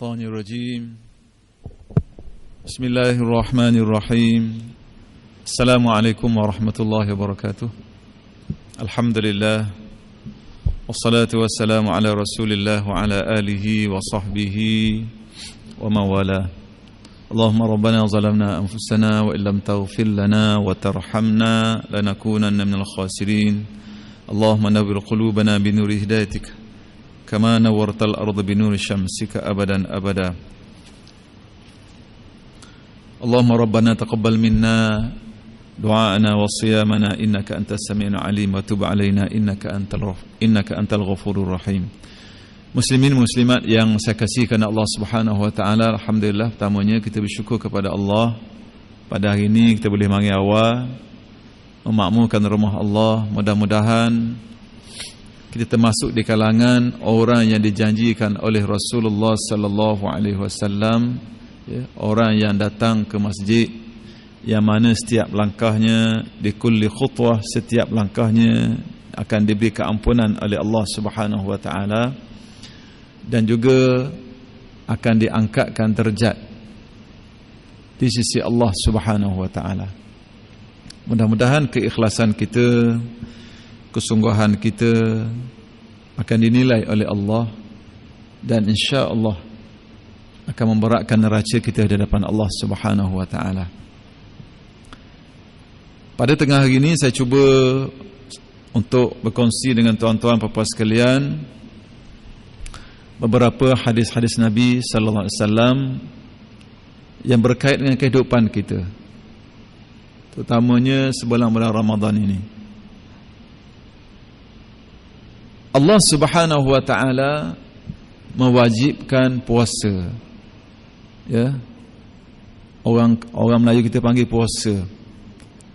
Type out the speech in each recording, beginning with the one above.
الشيطان الرجيم بسم الله الرحمن الرحيم السلام عليكم ورحمة الله وبركاته الحمد لله والصلاة والسلام على رسول الله وعلى آله وصحبه ومن والاه اللهم ربنا ظلمنا أنفسنا وإن لم تغفر لنا وترحمنا لنكونن من الخاسرين اللهم نور قلوبنا بنور هدايتك كما نورت الأرض بنور شمسك أبدا أبدا اللهم ربنا تقبل منا دعاءنا وصيامنا إنك أنت السميع العليم وتب علينا إنك أنت الغفور الرحيم. Muslimin muslimat yang saya kasihkan Allah Subhanahu wa taala, alhamdulillah, pertamanya kita bersyukur kepada Allah pada hari ini kita boleh mari awal memakmurkan rumah Allah. Mudah-mudahan kita termasuk di kalangan orang yang dijanjikan oleh Rasulullah sallallahu alaihi wasallam, orang yang datang ke masjid yang mana setiap langkahnya di kulli khutwah, setiap langkahnya akan diberi keampunan oleh Allah Subhanahu wa taala dan juga akan diangkatkan derajat di sisi Allah Subhanahu wa taala. Mudah-mudahan keikhlasan kita, kesungguhan kita akan dinilai oleh Allah dan insya-Allah akan memberatkan neraca kita di hadapan Allah Subhanahu wa taala. Pada tengah hari ini saya cuba untuk berkongsi dengan tuan-tuan puan-puan sekalian beberapa hadis-hadis Nabi sallallahu alaihi wasallam yang berkait dengan kehidupan kita, terutamanya sebelum bulan Ramadan ini. Allah Subhanahu wa taala mewajibkan puasa. Ya. Orang Melayu kita panggil puasa.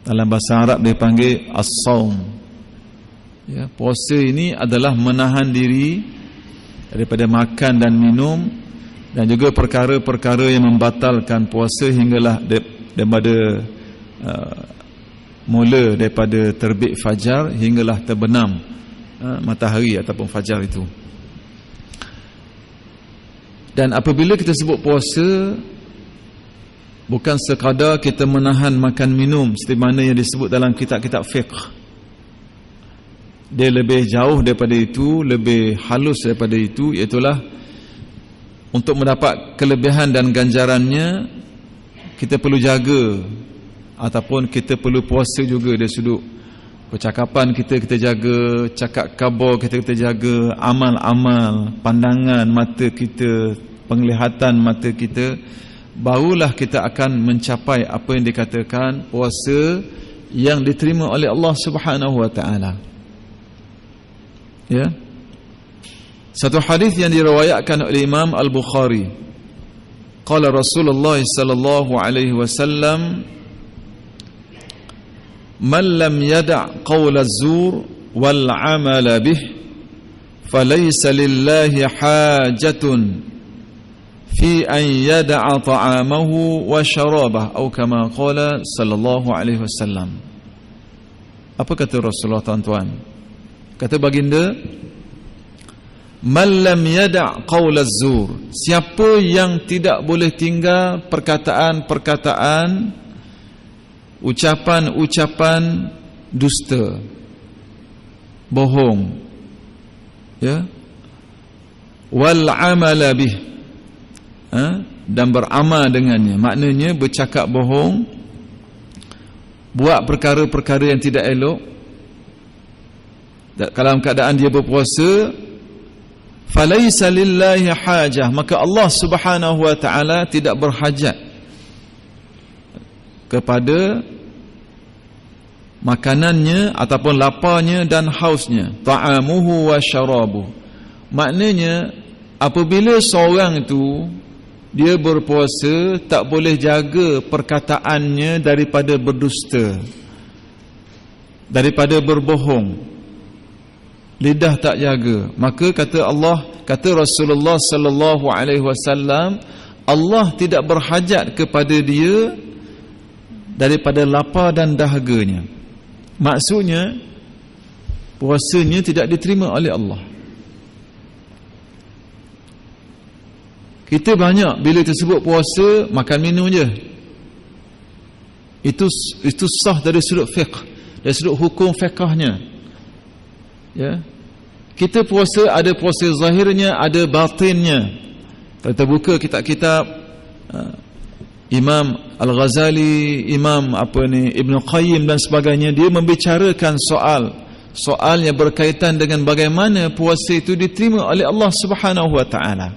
Dalam bahasa Arab dia panggil as-saum. Ya, puasa ini adalah menahan diri daripada makan dan minum dan juga perkara-perkara yang membatalkan puasa hinggalah daripada mula daripada terbit fajar hinggalah terbenam matahari ataupun fajar itu. Dan apabila kita sebut puasa, bukan sekadar kita menahan makan minum seperti mana yang disebut dalam kitab-kitab fiqh. Dia lebih jauh daripada itu, lebih halus daripada itu, iaitulah untuk mendapat kelebihan dan ganjarannya kita perlu jaga ataupun kita perlu puasa juga dari sudut percakapan kita jaga, cakap khabar kita jaga, amal-amal, pandangan mata kita, penglihatan mata kita, barulah kita akan mencapai apa yang dikatakan puasa yang diterima oleh Allah Subhanahu wa taala. Ya. Satu hadis yang diriwayatkan oleh Imam Al-Bukhari. Qala Rasulullah sallallahu alaihi wasallam, "Man lam yada' qawla az-zur wal 'amala bih, falaysa lillahi hajatun fi an yada'a ta'amahu wa syarabahu," atau kama qala sallallahu alaihi wasallam. Apa kata Rasulullah, tuan-tuan? Kata baginda, "Man lam yada' qawla az-zur," siapa yang tidak boleh tinggal perkataan-perkataan, ucapan-ucapan dusta, bohong, ya, wal 'amala bih, dan beramal dengannya. Maknanya bercakap bohong, buat perkara-perkara yang tidak elok dalam keadaan dia berpuasa, falaisa lillahi hajah, maka Allah Subhanahu wa taala tidak berhajat kepada makanannya ataupun laparnya dan hausnya, ta'amuhu wa syarabuhu. Maknanya apabila seorang itu dia berpuasa, tak boleh jaga perkataannya daripada berdusta, daripada berbohong, lidah tak jaga, maka kata Rasulullah sallallahu alaihi wasallam, Allah tidak berhajat kepada dia daripada lapar dan dahaganya. Maksudnya puasanya tidak diterima oleh Allah. Kita banyak bila tersebut puasa makan minum je. Itu sah dari sudut fiqh, dari sudut hukum fiqhnya. Ya. Kita puasa ada puasa zahirnya, ada batinnya. Kalau kita buka kitab-kitab Imam Al-Ghazali, Imam Ibn Qayyim dan sebagainya, dia membicarakan soal yang berkaitan dengan bagaimana puasa itu diterima oleh Allah Subhanahu wa taala.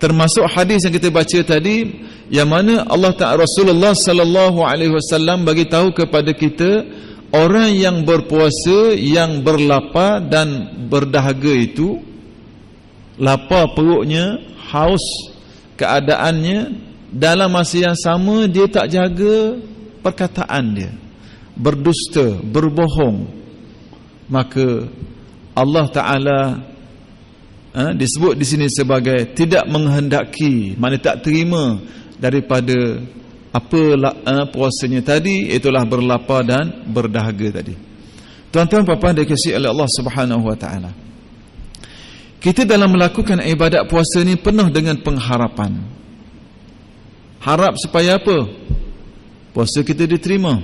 Termasuk hadis yang kita baca tadi, yang mana Allah Ta'ala Rasulullah sallallahu alaihi wasallam bagi tahu kepada kita, orang yang berpuasa, yang berlapar dan berdahaga itu, lapar perutnya, haus keadaannya, dalam masa yang sama dia tak jaga perkataan dia, berdusta, berbohong, maka Allah Ta'ala disebut di sini sebagai tidak menghendaki, maknanya tak terima daripada puasanya tadi, itulah berlapar dan berdahaga tadi. Tuan-tuan puan-puan dikasihi oleh Allah Subhanahu wa taala, kita dalam melakukan ibadat puasa ni penuh dengan pengharapan. Harap supaya apa? Puasa kita diterima.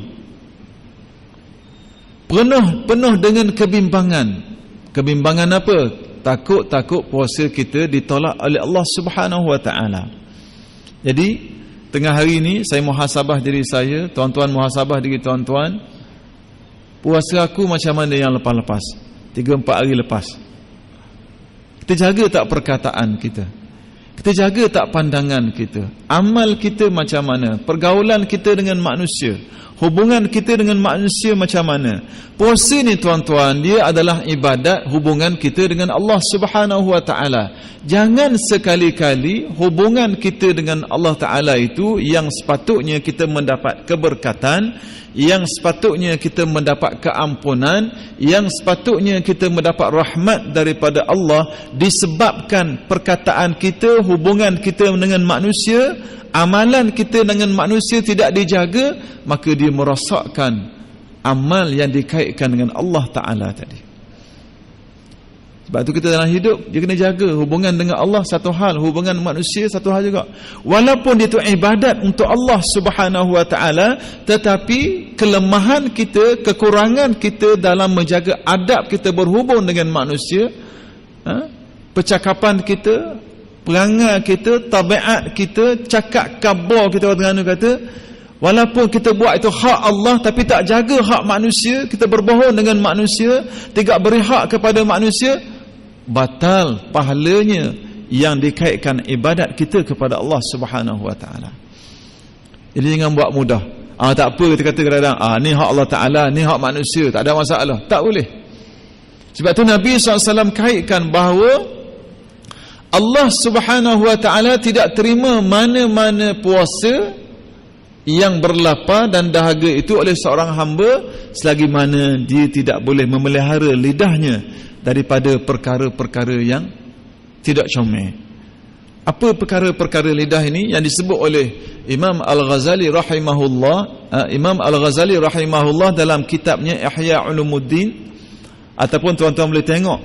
Penuh dengan kebimbangan. Kebimbangan apa? Takut puasa kita ditolak oleh Allah Subhanahu wa taala. Jadi tengah hari ini saya muhasabah diri saya, tuan-tuan muhasabah diri tuan-tuan. Puasa aku macam mana yang lepas-lepas? 3-4 hari lepas. Kita jaga tak perkataan kita? Kita jaga tak pandangan kita? Amal kita macam mana? Pergaulan kita dengan manusia, hubungan kita dengan manusia macam mana? Puasa ni tuan-tuan, dia adalah ibadat hubungan kita dengan Allah Subhanahu wa taala. Jangan sekali-kali hubungan kita dengan Allah Taala itu yang sepatutnya kita mendapat keberkatan, yang sepatutnya kita mendapat keampunan, yang sepatutnya kita mendapat rahmat daripada Allah, disebabkan perkataan kita, hubungan kita dengan manusia, amalan kita dengan manusia tidak dijaga, maka dia merosakkan amal yang dikaitkan dengan Allah Ta'ala tadi. Sebab tu kita dalam hidup dia kena jaga hubungan dengan Allah satu hal, hubungan manusia satu hal juga. Walaupun itu ibadat untuk Allah Subhanahu wa taala, tetapi kelemahan kita, kekurangan kita dalam menjaga adab kita berhubung dengan manusia, percakapan kita, perangai kita, tabiat kita, cakap kabar kita, orang Terengganu kata, walaupun kita buat itu hak Allah tapi tak jaga hak manusia, kita berbohong dengan manusia, tidak beri hak kepada manusia, batal pahalanya yang dikaitkan ibadat kita kepada Allah Subhanahu wa taala. Jadi jangan buat mudah. Tak apa kita kata kadang-kadang, ni hak Allah Taala, ni hak manusia, tak ada masalah. Tak boleh. Sebab tu Nabi SAW kaitkan bahawa Allah Subhanahu wa taala tidak terima mana-mana puasa yang berlapar dan dahaga itu oleh seorang hamba selagi mana dia tidak boleh memelihara lidahnya daripada perkara-perkara yang tidak comel. Apa perkara-perkara lidah ini yang disebut oleh Imam Al-Ghazali rahimahullah? Imam Al-Ghazali rahimahullah dalam kitabnya Ihya Ulumuddin, ataupun tuan-tuan boleh tengok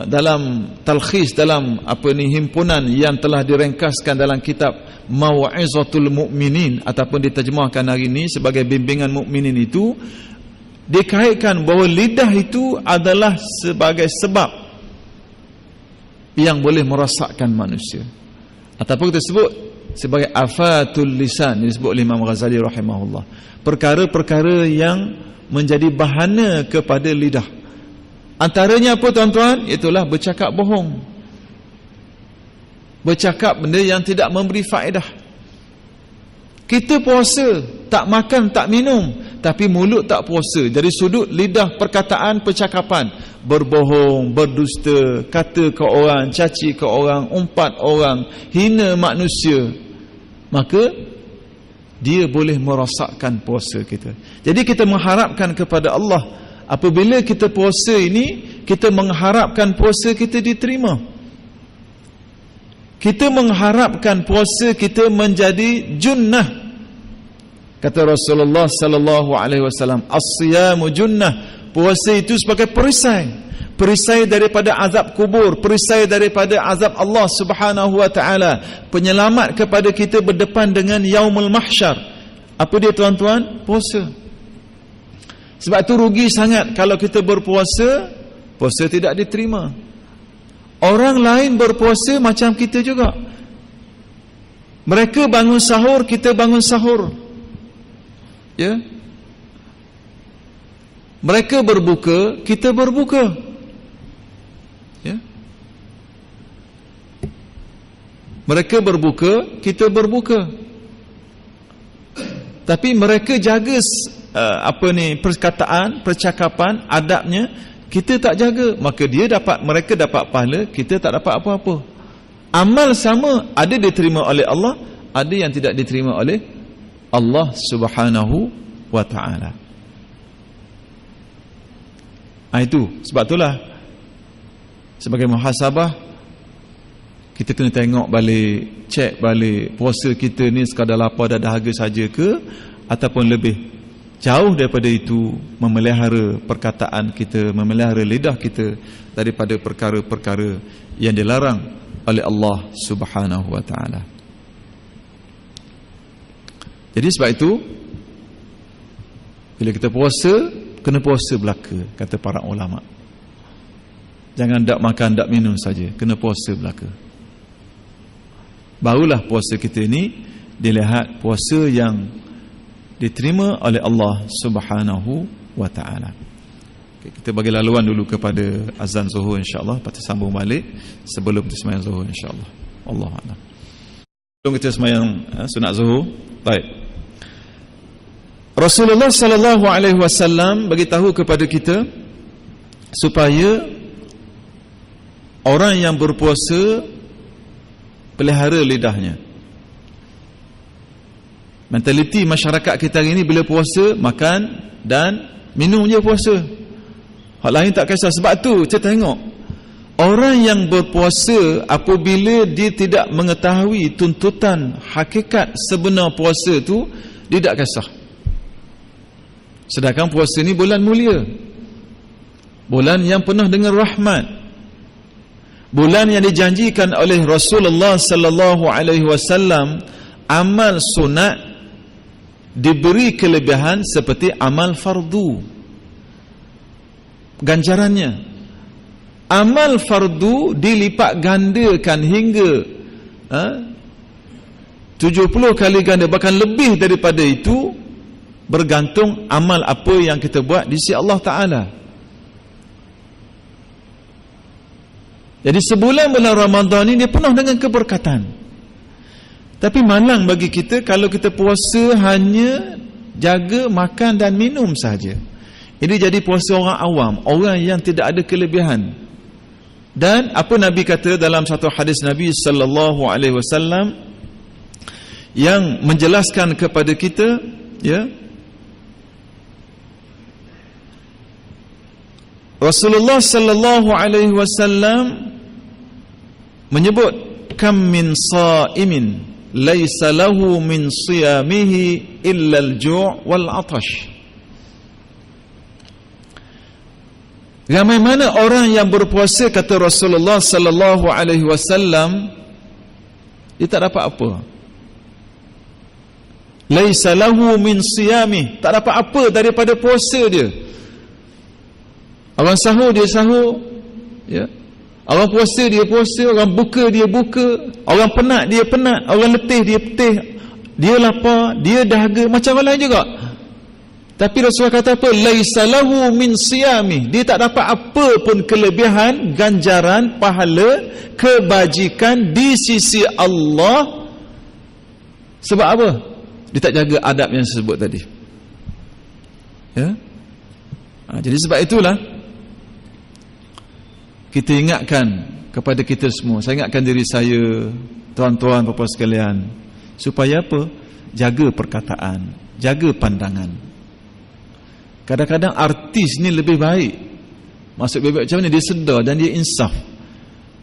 dalam talkhis, dalam himpunan yang telah direngkaskan dalam kitab Mau'izatul Mu'minin, ataupun diterjemahkan hari ini sebagai bimbingan mukminin, itu dikaitkan bahawa lidah itu adalah sebagai sebab yang boleh merosakkan manusia, ataupun kita sebut sebagai afatul lisan, disebut oleh Imam Ghazali rahimahullah, perkara-perkara yang menjadi bahana kepada lidah. Antaranya apa tuan-tuan? Itulah bercakap bohong, bercakap benda yang tidak memberi faedah. Kita puasa, tak makan, tak minum, tapi mulut tak puasa. Dari sudut lidah, perkataan, percakapan, berbohong, berdusta, kata ke orang, caci ke orang, umpat orang, hina manusia, maka dia boleh merosakkan puasa kita. Jadi kita mengharapkan kepada Allah, apabila kita puasa ini, kita mengharapkan puasa kita diterima. Kita mengharapkan puasa kita menjadi junnah. Kata Rasulullah sallallahu alaihi wasallam, as-siyamu junnah, puasa itu sebagai perisai. perisai daripada azab kubur, perisai daripada azab Allah Subhanahu wa taala, penyelamat kepada kita berdepan dengan yaumul mahsyar. Apa dia tuan-tuan? Puasa. Sebab tu rugi sangat kalau kita berpuasa, puasa tidak diterima. Orang lain berpuasa macam kita juga. Mereka bangun sahur, kita bangun sahur. Ya. Mereka berbuka, kita berbuka. Ya. Mereka berbuka, kita berbuka. Tapi mereka jaga perkataan, percakapan, adabnya, kita tak jaga, maka mereka dapat pahala, kita tak dapat apa-apa. Amal sama, ada diterima oleh Allah, ada yang tidak diterima oleh Allah Subhanahu wa taala. Itu sebab itulah sebagai muhasabah kita kena tengok balik, cek balik puasa kita ni sekadar lapar dan dahaga saja ke, ataupun lebih jauh daripada itu, memelihara perkataan kita, memelihara lidah kita daripada perkara-perkara yang dilarang oleh Allah Subhanahu wa taala. Jadi sebab itu bila kita puasa, kena puasa belaka, kata para ulama. Jangan dak makan, dak minum saja, kena puasa belaka. Barulah puasa kita ini dilihat puasa yang diterima oleh Allah Subhanahu wa taala. Okay, kita bagi laluan dulu kepada azan zuhur insya-Allah, lepas tu sambung balik sebelum kita sembahyang zuhur insya-Allah. Wallahu a'lam. Sebelum kita sembahyang sunat zuhur, baik. Rasulullah sallallahu alaihi wasallam bagi tahu kepada kita supaya orang yang berpuasa pelihara lidahnya. Mentaliti masyarakat kita hari ini bila puasa, makan dan minum je puasa. Hak lain tak kisah. Sebab tu kita tengok orang yang berpuasa apabila dia tidak mengetahui tuntutan hakikat sebenar puasa tu, dia tak kisah. Sedangkan puasa ni bulan mulia, bulan yang penuh dengan rahmat, bulan yang dijanjikan oleh Rasulullah sallallahu alaihi wasallam amal sunat diberi kelebihan seperti amal fardu. Ganjarannya, amal fardu dilipat gandakan hingga 70 kali ganda, bahkan lebih daripada itu, bergantung amal apa yang kita buat di sisi Allah Ta'ala. Jadi sebulan bulan Ramadan ini dia penuh dengan keberkatan. Tapi malang bagi kita kalau kita puasa hanya jaga makan dan minum saja. Ini jadi puasa orang awam, orang yang tidak ada kelebihan. Dan apa Nabi kata dalam satu hadis Nabi sallallahu alaihi wasallam yang menjelaskan kepada kita, ya, Rasulullah sallallahu alaihi wasallam menyebut kam min sa'imin laisa lahu min siyamihi illa al-ju' wal 'atash. Ramai mana orang yang berpuasa, kata Rasulullah sallallahu alaihi wasallam, dia tak dapat apa. Laisa lahu min siyamih, tak dapat apa daripada puasa dia. Orang sahur dia sahur, ya. Orang puasa dia puasa, orang buka dia buka, orang penat dia penat, orang letih dia letih, dia lapar, dia dahaga, macam orang lain juga. Tapi Rasulullah kata apa? Laisa lahu min siyamih, dia tak dapat apa pun kelebihan, ganjaran, pahala, kebajikan di sisi Allah. Sebab apa? Dia tak jaga adab yang saya sebut tadi. Ya. Jadi sebab itulah kita ingatkan kepada kita semua, saya ingatkan diri saya, tuan-tuan, puan-puan sekalian, supaya apa? Jaga perkataan, jaga pandangan. Kadang-kadang artis ni lebih baik, maksud bebek macam mana, dia sedar dan dia insaf.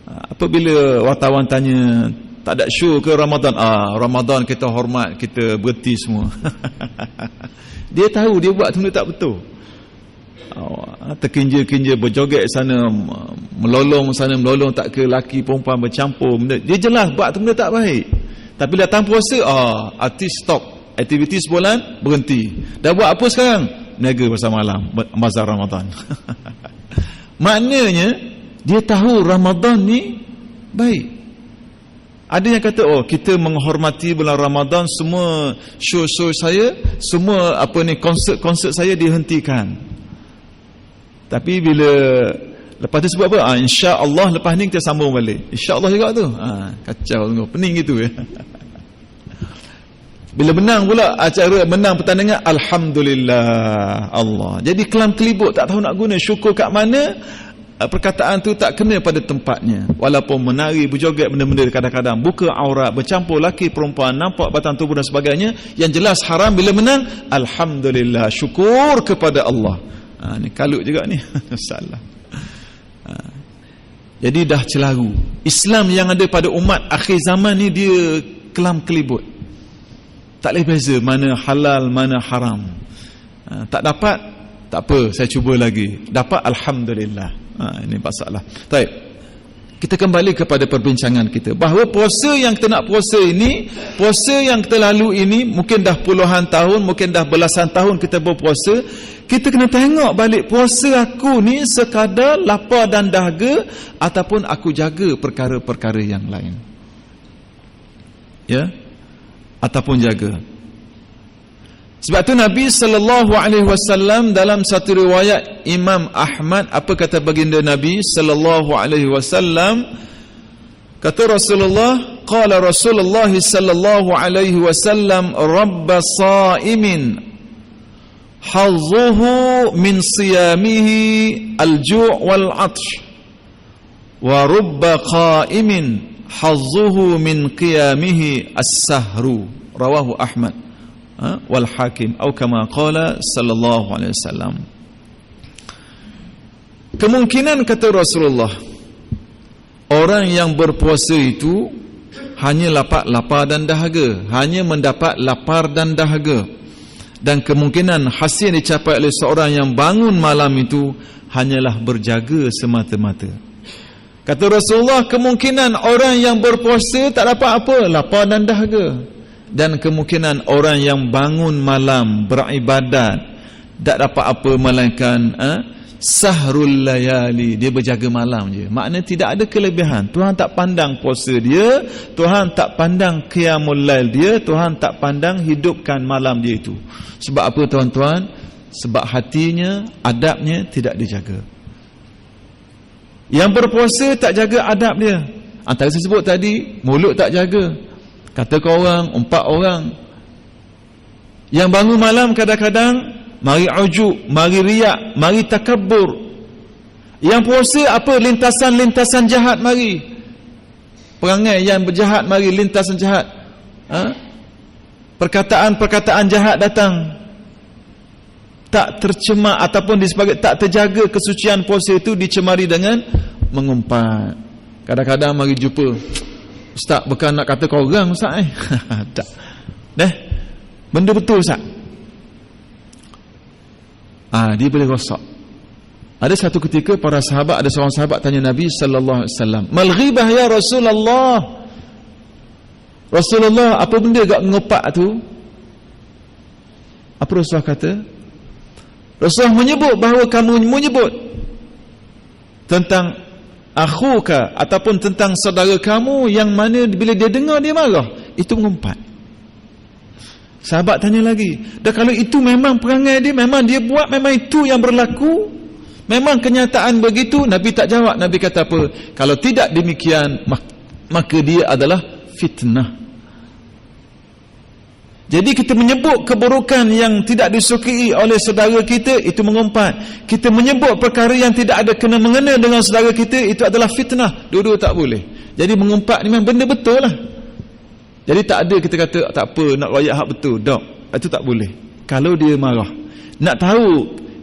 Apabila wartawan tanya, tak ada show ke Ramadan? Ramadan kita hormat, kita berhenti semua. Dia tahu dia buat benda tak betul. terkinja-kinja, berjoget sana, melolong sana, melolong, tak ke laki perempuan bercampur benda. Dia jelas buat tu benda tak baik. Tapi datang puasa, artis stop, aktiviti sebulan berhenti. Dah buat apa sekarang? Niaga pasal malam, bazar Ramadan. Maknanya dia tahu Ramadan ni baik. Ada yang kata, kita menghormati bulan Ramadan, semua show-show saya, semua konsert saya dihentikan. Tapi bila lepas tu sebut apa? Insya-Allah lepas ni kita sambung balik. Insya-Allah juga tu. Kacau tengok, pening gitu ya. Bila menang pula acara, menang pertandingan, alhamdulillah Allah. Jadi kelam kelibut, tak tahu nak guna syukur kat mana. Perkataan tu tak kena pada tempatnya. Walaupun menari, berjoget, benda-benda kadang-kadang buka aurat, bercampur laki perempuan, nampak batang tubuh dan sebagainya, yang jelas haram. Bila menang, alhamdulillah, syukur kepada Allah. Ni kalut juga ni. Salah. Jadi dah celaru. Islam yang ada pada umat akhir zaman ni, dia kelam kelibut. Tak boleh beza mana halal, mana haram. Tak dapat, tak apa, saya cuba lagi. Dapat, alhamdulillah. Ini masalah. Baik. Kita kembali kepada perbincangan kita, bahawa puasa yang kita nak puasa ini, puasa yang kita lalu ini, mungkin dah puluhan tahun, mungkin dah belasan tahun kita berpuasa. Kita kena tengok balik, puasa aku ni sekadar lapar dan dahaga, ataupun aku jaga perkara-perkara yang lain. Ya? Ataupun jaga. Sebab tu Nabi SAW dalam satu riwayat Imam Ahmad, apa kata baginda Nabi SAW? Kata Rasulullah, qala Rasulullah SAW, rabba sa'imin hazzuhu min siyamihi al-ju' wal-'atsh, wa rubba qa'imin hazzuhu min qiyamihi as-sahru. Rawahu Ahmad wal Hakim, atau kama qala sallallahu alaihi wasallam. Kemungkinan, kata Rasulullah, orang yang berpuasa itu hanya lapar dan dahaga, hanya mendapat lapar dan dahaga. Dan kemungkinan hasil yang dicapai oleh seorang yang bangun malam itu hanyalah berjaga semata-mata. Kata Rasulullah, kemungkinan orang yang berpuasa tak dapat apa, lapar dan dahaga. Dan kemungkinan orang yang bangun malam beribadat tak dapat apa melainkan sahrul layali, dia berjaga malam je. Maknanya tidak ada kelebihan. Tuhan tak pandang puasa dia, Tuhan tak pandang qiyamul lail dia, Tuhan tak pandang hidupkan malam dia itu. Sebab apa tuan-tuan? Sebab hatinya, adabnya tidak dijaga. Yang berpuasa tak jaga adab dia. Antara saya sebut tadi, mulut tak jaga. Kata ke orang, umpat orang. Yang bangun malam kadang-kadang mari ujub, mari riak, mari takabbur. Yang puasa apa? Lintasan-lintasan jahat mari. Perangai yang berjahat mari, lintasan jahat. Perkataan-perkataan jahat datang. Tak tercemar ataupun disebabkan tak terjaga kesucian puasa itu, dicemari dengan mengumpat. Kadang-kadang mari jumpa, Ustaz, bukan nak kata kau orang Ustaz tak. Benda betul Ustaz. Dia boleh rosak. Ada satu ketika para sahabat, ada seorang sahabat tanya Nabi sallallahu alaihi wasallam, "Mal ghibah ya Rasulullah?" Rasulullah, apa benda gak mengupak tu? Apa Rasulullah kata? Rasulullah menyebut bahawa kamu menyebut tentang akhuka ataupun tentang saudara kamu yang mana bila dia dengar dia marah, itu mengumpat. Sahabat tanya lagi, dah kalau itu memang perangai dia, memang dia buat, memang itu yang berlaku, memang kenyataan begitu? Nabi tak jawab. Nabi kata apa? Kalau tidak demikian, maka dia adalah fitnah. Jadi kita menyebut keburukan yang tidak disukai oleh saudara kita, itu mengumpat. Kita menyebut perkara yang tidak ada kena mengena dengan saudara kita, itu adalah fitnah. Dua-dua tak boleh. Jadi mengumpat ni memang benda betul lah. Jadi tak ada kita kata tak apa, nak royak hak betul, dok. Itu tak boleh. Kalau dia marah, nak tahu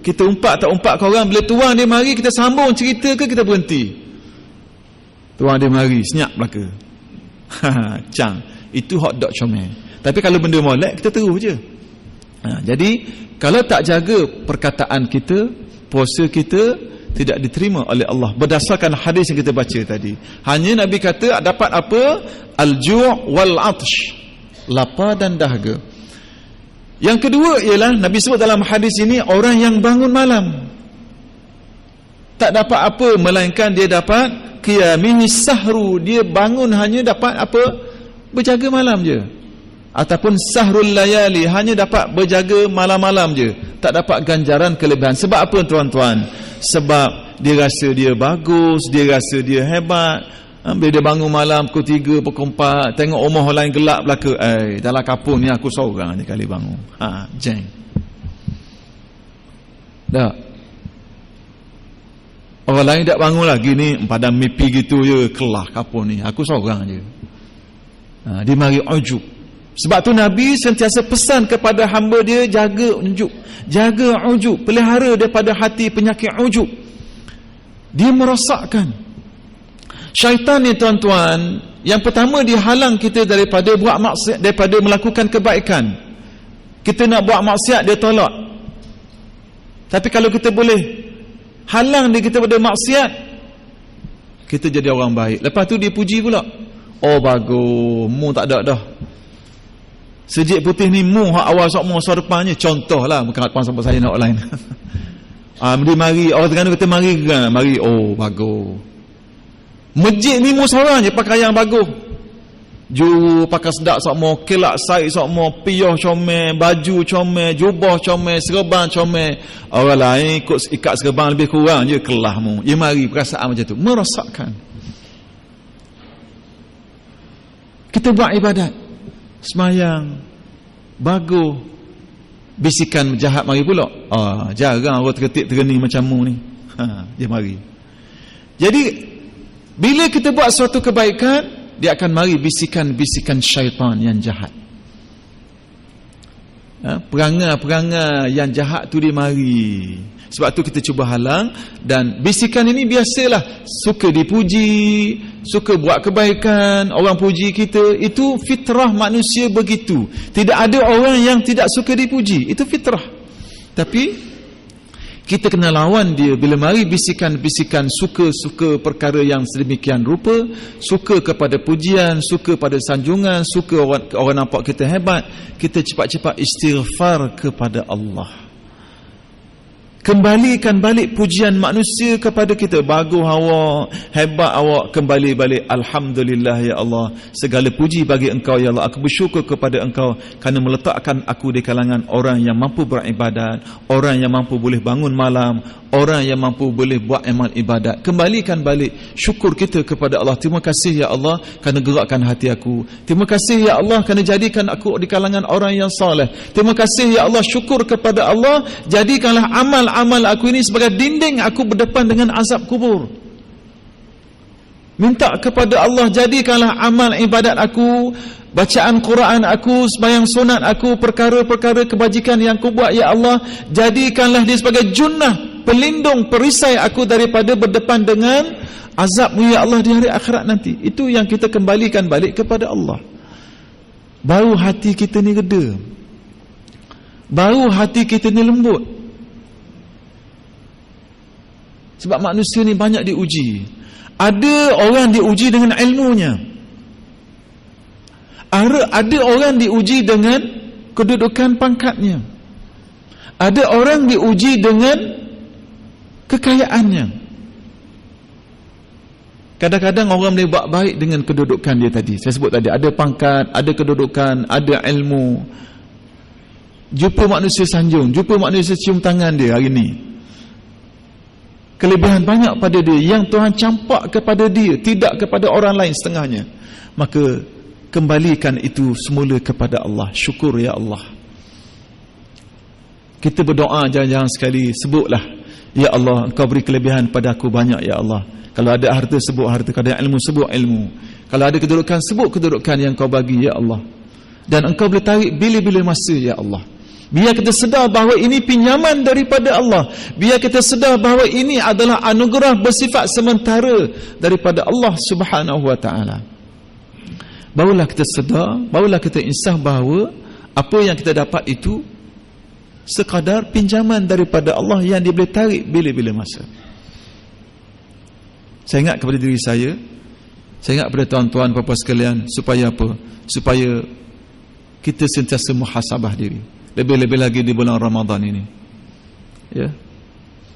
kita umpat tak umpat ke orang, bila tuan dia mari kita sambung cerita ke kita berhenti? Tuan dia mari senyap belaka. Cang, itu hot dog comel. Tapi kalau benda molek, kita terus je. Jadi kalau tak jaga perkataan kita, puasa kita tidak diterima oleh Allah berdasarkan hadis yang kita baca tadi. Hanya Nabi kata dapat apa? Al-ju' wal 'atsh, lapar dan dahaga. Yang kedua ialah Nabi sebut dalam hadis ini orang yang bangun malam tak dapat apa melainkan dia dapat qiyamihi sahru, dia bangun hanya dapat apa? Berjaga malam je. Ataupun sahrul layali, hanya dapat berjaga malam-malam je, tak dapat ganjaran kelebihan. Sebab apa tuan-tuan? Sebab dia rasa dia bagus, dia rasa dia hebat. Bila dia bangun malam pukul 3, pukul 4, tengok rumah lain gelap belaka, dalam kapung ni aku seorang je kali bangun. Jeng. Tak. Orang lain tak bangun lagi ni, padam mimpi gitu je, kelah kapung ni, aku seorang je. Dia mari ujub. Sebab tu Nabi sentiasa pesan kepada hamba dia, jaga ujub, pelihara daripada hati penyakit ujub. Dia merosakkan. Syaitan ni tuan-tuan, yang pertama dia halang kita daripada buat maksiat, daripada melakukan kebaikan. Kita nak buat maksiat, dia tolak. Tapi kalau kita boleh halang dia kita pada maksiat, kita jadi orang baik. Lepas tu dia puji pula, oh bagus, mu tak ada dah. Sejik putih ni mu hak awal sok mu sok depannya, contohlah bukan depan sampai saya nak lain. Dia mari, orang Terengganu kata mari kan, mari, oh bagus. Masjid ni mu seorang je pakai yang bagus. Ju pakai sedak sok mu, kelak saik sok mu, piyah comel, baju comel, jubah comel, serban comel. Orang lain ikut ikat serban lebih kurang je, kelah mu. Dia mari perasaan macam tu, merosakkan. Kita buat ibadat, semayang, bagus, bisikan jahat mari pula. Jarang orang terketik tergening macam mu ni. Dia mari. Jadi bila kita buat suatu kebaikan, dia akan mari bisikan-bisikan syaitan yang jahat. Perangai-perangai yang jahat tu dia mari. Sebab tu kita cuba halang. Dan bisikan ini biasalah, suka dipuji, suka buat kebaikan, orang puji kita. Itu fitrah manusia begitu. Tidak ada orang yang tidak suka dipuji, itu fitrah. Tapi kita kena lawan dia. Bila mari bisikan-bisikan suka-suka perkara yang sedemikian rupa, suka kepada pujian, suka pada sanjungan, suka orang nampak kita hebat, kita cepat-cepat istighfar kepada Allah. Kembalikan balik pujian manusia kepada kita. Bagus awak, hebat awak, kembali balik. Alhamdulillah ya Allah, segala puji bagi engkau ya Allah. Aku bersyukur kepada engkau kerana meletakkan aku di kalangan orang yang mampu beribadat, orang yang mampu boleh bangun malam, orang yang mampu boleh buat amal ibadat. Kembalikan balik syukur kita kepada Allah. Terima kasih ya Allah kerana gerakkan hati aku. Terima kasih ya Allah kerana jadikan aku di kalangan orang yang soleh. Terima kasih ya Allah, syukur kepada Allah, jadikanlah amal aku ini sebagai dinding aku berdepan dengan azab kubur. Minta kepada Allah, jadikanlah amal ibadat aku, bacaan Quran aku, sembahyang sunat aku, perkara-perkara kebajikan yang aku buat ya Allah, jadikanlah dia sebagai junnah, pelindung, perisai aku daripada berdepan dengan azab-Mu ya Allah di hari akhirat nanti. Itu yang kita kembalikan balik kepada Allah. Baru hati kita ni reda, baru hati kita ni lembut. Sebab manusia ni banyak diuji. Ada orang diuji dengan ilmunya, ada orang diuji dengan kedudukan pangkatnya, ada orang diuji dengan kekayaannya. Kadang-kadang orang boleh buat baik dengan kedudukan dia tadi. Saya sebut tadi, ada pangkat, ada kedudukan, ada ilmu. Jumpa manusia sanjung, jumpa manusia cium tangan dia hari ni. Kelebihan banyak pada dia yang Tuhan campak kepada dia, tidak kepada orang lain setengahnya. Maka kembalikan itu semula kepada Allah. Syukur ya Allah. Kita berdoa jangan-jangan sekali, sebutlah, ya Allah, Engkau beri kelebihan pada aku banyak ya Allah. Kalau ada harta, sebut harta. Kalau ada ilmu, sebut ilmu. Kalau ada kedudukan, sebut kedudukan yang Engkau bagi ya Allah. Dan Engkau boleh tarik bila-bila masa ya Allah. Biar kita sedar bahawa ini pinjaman daripada Allah. Biar kita sedar bahawa ini adalah anugerah bersifat sementara daripada Allah Subhanahu wa ta'ala. Barulah kita sedar, barulah kita insaf bahawa apa yang kita dapat itu sekadar pinjaman daripada Allah yang dia boleh tarik bila-bila masa. Saya ingat kepada diri saya ingat kepada tuan-tuan puan-puan sekalian, supaya apa? Supaya kita sentiasa muhasabah diri, lebih-lebih lagi di bulan Ramadan ini. Ya,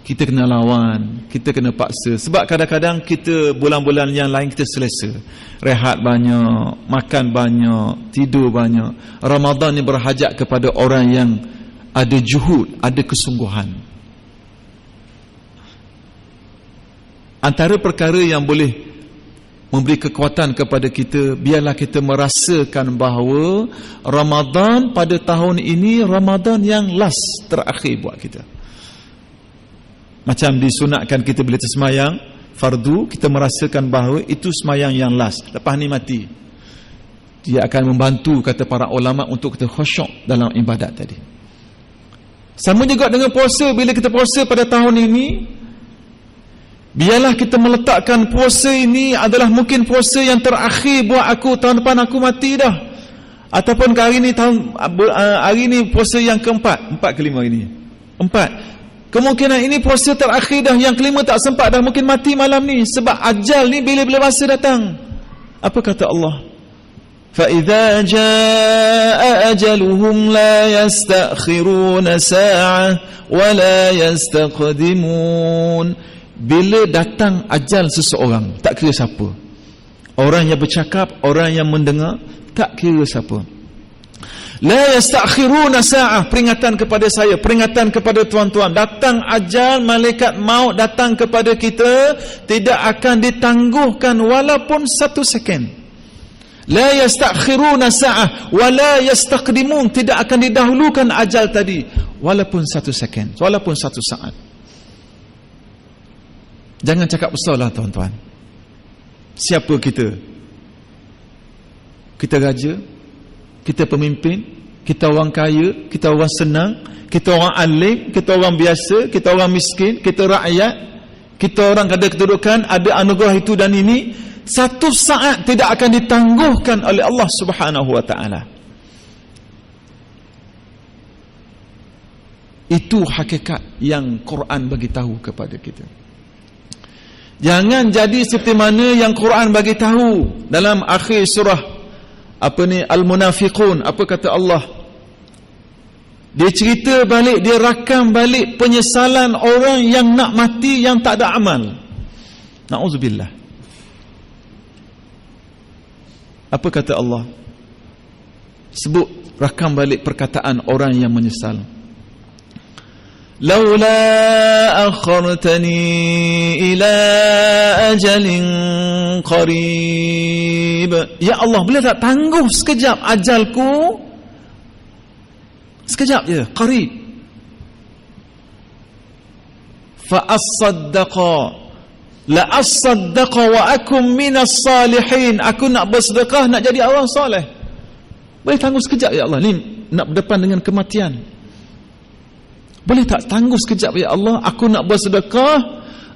kita kena lawan, kita kena paksa. Sebab kadang-kadang kita bulan-bulan yang lain kita selesa, rehat banyak, makan banyak, tidur banyak. Ramadan ni berhajat kepada orang yang ada juhud, ada kesungguhan. Antara perkara yang boleh memberi kekuatan kepada kita, biarlah kita merasakan bahawa Ramadan pada tahun ini Ramadan yang last, terakhir buat kita. Macam disunatkan kita bila tersemayang fardu, kita merasakan bahawa itu semayang yang last, lepas ni mati. Dia akan membantu, kata para ulama, untuk kita khusyuk dalam ibadat tadi. Sama juga dengan puasa. Bila kita puasa pada tahun ini, biarlah kita meletakkan puasa ini adalah mungkin puasa yang terakhir buat aku, tahun depan aku mati dah. Ataupun hari ini puasa yang keempat, 4 ke 5 hari ini, 4. Kemungkinan ini puasa terakhir dah, yang kelima tak sempat dah, mungkin mati malam ni. Sebab ajal ni bila-bila masa datang. Apa kata Allah? فَإِذَا جَاءَ أَجَلُهُمْ لَا يَسْتَأْخِرُونَ سَاعَةً وَلَا يَسْتَقْدِمُونَ. Bila datang ajal seseorang, tak kira siapa, orang yang bercakap, orang yang mendengar, tak kira siapa. La yastakhiruna sa'ah, peringatan kepada saya, peringatan kepada tuan-tuan, datang ajal, malaikat maut datang kepada kita, tidak akan ditangguhkan walaupun 1 second. La yastakhiruna sa'ah wa la yastaqdimun, tidak akan didahulukan ajal tadi walaupun 1 second, walaupun 1 saat. Jangan cakap besarlah tuan-tuan. Siapa kita? Kita raja, kita pemimpin, kita orang kaya, kita orang senang, kita orang alim, kita orang biasa, kita orang miskin, kita rakyat, kita orang ada kedudukan, ada anugerah itu dan ini, 1 saat tidak akan ditangguhkan oleh Allah Subhanahu wa ta'ala. Itu hakikat yang Quran bagi tahu kepada kita. Jangan jadi seperti mana yang Quran bagi tahu dalam akhir surah Al-Munafiqun. Apa kata Allah? Dia cerita balik, dia rakam balik penyesalan orang yang nak mati yang tak ada amal. Na'udzubillah. Apa kata Allah? Sebut, rakam balik perkataan orang yang menyesal. Laula akhartani ila ajalin qarib. Ya Allah, boleh tak tangguh sekejap ajalku? Sekejap je, qarib. Fa as-saddaqa, la as-saddaqa wa akum minas salihin. Aku nak bersedekah, nak jadi orang soleh. Boleh tangguh sekejap ya Allah? Ni nak berdepan dengan kematian. Boleh tak tangguh sekejap ya Allah? Aku nak bersedekah,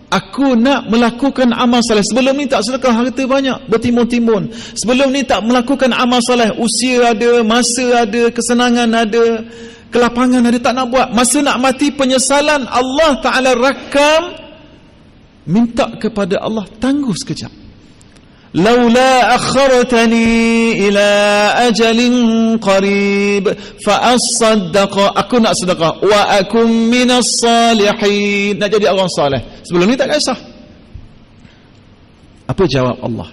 aku nak melakukan amal soleh. Sebelum ni tak sedekah, harta banyak, bertimbun-timbun. Sebelum ni tak melakukan amal soleh, usia ada, masa ada, kesenangan ada, kelapangan ada, tak nak buat. Masa nak mati, penyesalan Allah Ta'ala rakam, minta kepada Allah, tangguh sekejap. Laula akhartani ila ajalin qarib fa as-saddaqa, aku nak sedekah, wa akum minas salihin, nak jadi orang soleh. Sebelum ni tak kisah. Apa jawab Allah?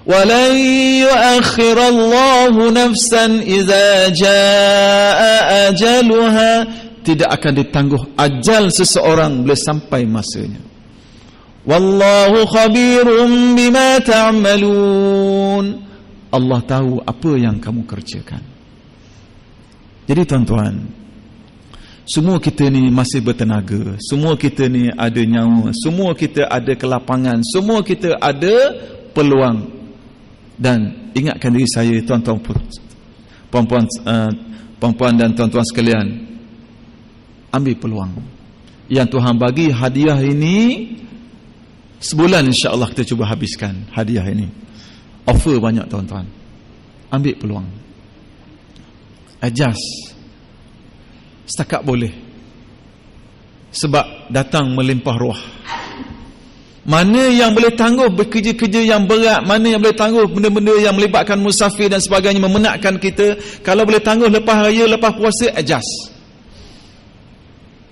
Walan yu'akhirallahu nafsan idza jaa ajaluha, tidak akan ditangguh ajal seseorang bila sampai masanya. Wallahu khabirum bima ta'malun. Allah tahu apa yang kamu kerjakan. Jadi tuan-tuan, semua kita ni masih bertenaga, semua kita ni ada nyawa, semua kita ada kelapangan, semua kita ada peluang. Dan ingatkan diri saya, tuan-tuan, puan-puan dan tuan-tuan sekalian, ambil peluang yang Tuhan bagi. Hadiah ini sebulan insya-Allah kita cuba habiskan hadiah ini. Offer banyak tuan-tuan. Ambil peluang. Adjust. Setakat boleh. Sebab datang melimpah ruah. Mana yang boleh tangguh bekerja-kerja yang berat, mana yang boleh tangguh benda-benda yang melibatkan musafir dan sebagainya, memenatkan kita. Kalau boleh tangguh lepas raya, lepas puasa, adjust.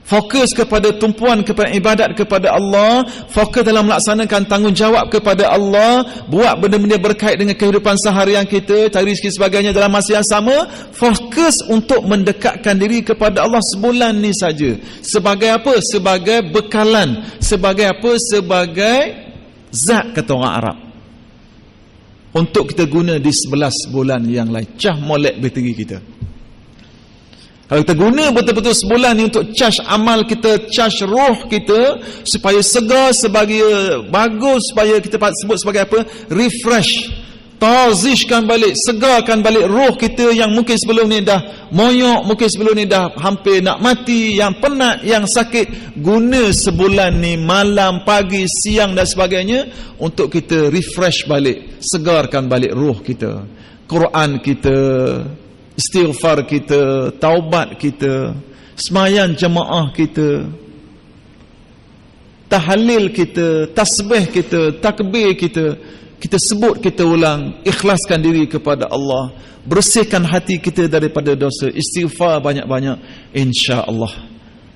Fokus kepada tumpuan kepada ibadat kepada Allah, fokus dalam melaksanakan tanggungjawab kepada Allah, buat benda-benda berkait dengan kehidupan seharian kita, cari rezeki sebagainya dalam masa yang sama, fokus untuk mendekatkan diri kepada Allah sebulan ni saja. Sebagai apa? Sebagai bekalan. Sebagai apa? Sebagai zat, kata orang Arab, untuk kita guna di 11 bulan yang lain. Cah molek bateri kita. Kalau kita guna betul-betul sebulan ni untuk charge amal kita, charge roh kita, supaya segar, sebagai bagus, supaya kita sebut sebagai apa? Refresh, tazishkan balik, segarkan balik roh kita yang mungkin sebelum ni dah moyok, mungkin sebelum ni dah hampir nak mati, yang penat, yang sakit. Guna sebulan ni malam, pagi, siang dan sebagainya untuk kita refresh balik, segarkan balik roh kita. Quran kita, istighfar kita, taubat kita, sembahyang jemaah kita, tahlil kita, tasbih kita, takbir kita, kita sebut, kita ulang, ikhlaskan diri kepada Allah, bersihkan hati kita daripada dosa, istighfar banyak-banyak. Insya-Allah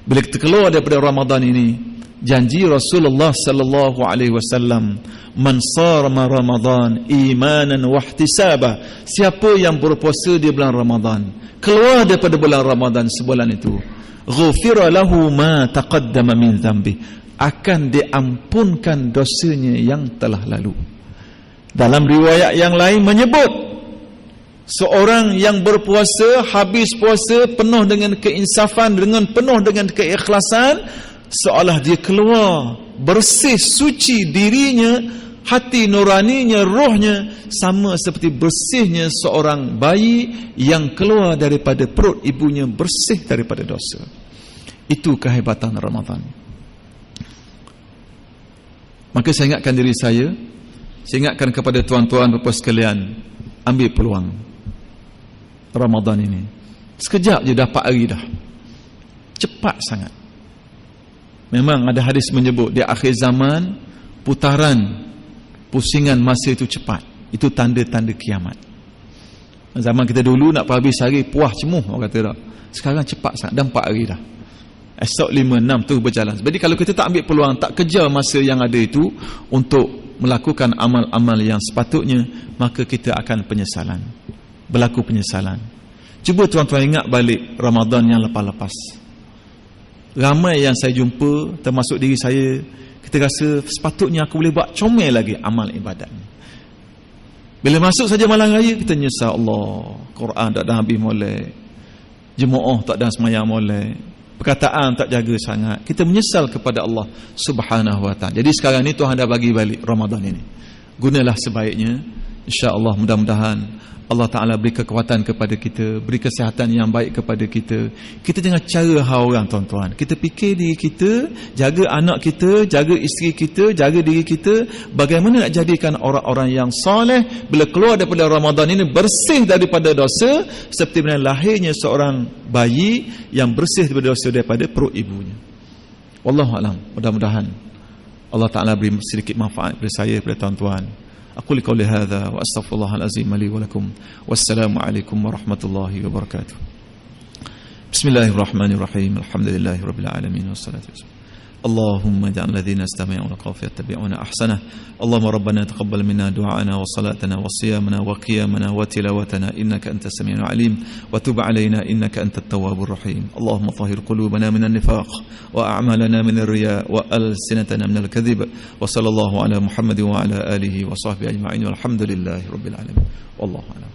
bila kita keluar daripada Ramadan ini, janji Rasulullah sallallahu alaihi wasallam, man sarama Ramadan imanan wa ihtisaba, siapa yang berpuasa di bulan Ramadan, keluar daripada bulan Ramadan sebulan itu, ghufira lahu ma taqaddama min dhanbi, akan diampunkan dosanya yang telah lalu. Dalam riwayat yang lain menyebut, seorang yang berpuasa, habis puasa penuh dengan keinsafan, dengan penuh dengan keikhlasan, seolah dia keluar bersih, suci dirinya, hati nuraninya, rohnya, sama seperti bersihnya seorang bayi yang keluar daripada perut ibunya, bersih daripada dosa. Itu kehebatan Ramadan. Maka saya ingatkan diri saya ingatkan kepada tuan-tuan dan puan sekalian, ambil peluang Ramadan ini. Sekejap je dah 4 hari dah, cepat sangat. Memang ada hadis menyebut di akhir zaman putaran pusingan masa itu cepat. Itu tanda-tanda kiamat. Zaman kita dulu nak habis hari puah cemuh, orang kata tak. Sekarang cepat sangat, dah 4 hari dah. Esok 5, 6 tu berjalan. Jadi kalau kita tak ambil peluang, tak kejar masa yang ada itu untuk melakukan amal-amal yang sepatutnya, maka kita akan penyesalan, berlaku penyesalan. Cuba tuan-tuan ingat balik Ramadan yang lepas-lepas. Ramai yang saya jumpa, termasuk diri saya, kita rasa sepatutnya aku boleh buat comel lagi amal ibadat ni. Bila masuk saja malam raya, kita nyesal, Allah, Quran tak dah habis molek, jemaah tak dah semayang molek, perkataan tak jaga sangat. Kita menyesal kepada Allah Subhanahu wa ta'ala. Jadi sekarang ni Tuhan dah bagi balik Ramadan ini, gunalah sebaiknya. InsyaAllah mudah-mudahan Allah Ta'ala beri kekuatan kepada kita, beri kesihatan yang baik kepada kita. Kita jangan cara hal orang, tuan-tuan. Kita fikir diri kita, jaga anak kita, jaga isteri kita, jaga diri kita. Bagaimana nak jadikan orang-orang yang soleh bila keluar daripada Ramadan ini bersih daripada dosa, seperti mana lahirnya seorang bayi yang bersih daripada dosa daripada perut ibunya. Wallahualam. Mudah-mudahan Allah Ta'ala beri sedikit manfaat kepada saya, kepada tuan-tuan. أقول قولي هذا وأستغفر الله العظيم لي ولكم والسلام عليكم ورحمة الله وبركاته. بسم الله الرحمن الرحيم. الحمد لله رب العالمين والصلاة والسلام. اللهم اجعل الذين استمعوا القول فيتبعون أحسنه. اللهم ربنا تقبل منا دعاءنا وصلاتنا وصيامنا وقيامنا وتلاوتنا إنك أنت السميع العليم وتب علينا إنك أنت التواب الرحيم. اللهم طهر قلوبنا من النفاق وأعمالنا من الرياء وألسنتنا من الكذب. وصلى الله على محمد وعلى آله وصحبه أجمعين والحمد لله رب العالمين والله أعلم.